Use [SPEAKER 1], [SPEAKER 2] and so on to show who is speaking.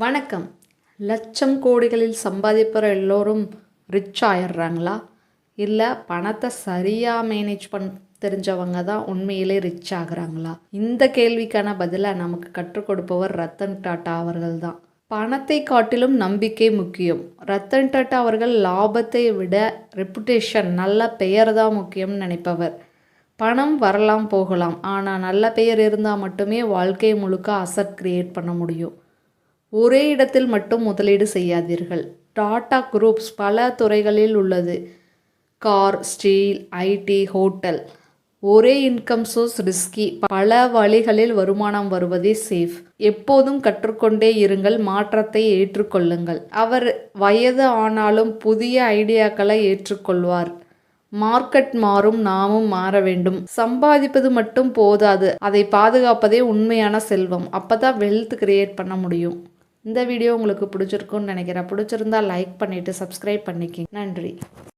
[SPEAKER 1] வணக்கம். லட்சம் கோடிகளில் சம்பாதிப்பற எல்லோரும் ரிச் ஆயிடுறாங்களா? இல்லை பணத்தை சரியாக மேனேஜ் தெரிஞ்சவங்க தான் உண்மையிலே ரிச் ஆகுறாங்களா? இந்த கேள்விக்கான பதிலை நமக்கு கற்றுக் கொடுப்பவர் ரத்தன் டாட்டா அவர்கள் தான். பணத்தை காட்டிலும் நம்பிக்கை முக்கியம். ரத்தன் டாட்டா அவர்கள் லாபத்தை விட ரெப்புடேஷன், நல்ல பெயர் தான் முக்கியம்னு நினைப்பவர். பணம் வரலாம் போகலாம், ஆனால் நல்ல பெயர் இருந்தால் மட்டுமே வாழ்க்கை முழுக்க அசட் கிரியேட் பண்ண முடியும். ஒரே இடத்தில் மட்டும் முதலீடு செய்யாதீர்கள். டாடா குரூப்ஸ் பல துறைகளில் உள்ளது. Car, steel, IT, hotel. ஒரே இன்கம் சோர்ஸ் ரிஸ்கி. பல வழிகளில் வருமானம் வருவதே சேஃப். எப்போதும் கற்றுக்கொண்டே இருங்கள், மாற்றத்தை ஏற்றுக்கொள்ளுங்கள். அவர் வயது ஆனாலும் புதிய ஐடியாக்களை ஏற்றுக்கொள்வார். மார்க்கெட் மாறும், நாமும் மாற வேண்டும். சம்பாதிப்பது மட்டும் போதாது, அதை பாதுகாப்பதே உண்மையான செல்வம். அப்பதான் வெல்த் கிரியேட் பண்ண முடியும். இந்த வீடியோ உங்களுக்கு பிடிச்சிருக்குன்னு நினைக்கிறேன். பிடிச்சிருந்தா லைக் பண்ணிவிட்டு சப்ஸ்கிரைப் பண்ணிக்கிங்க. நன்றி.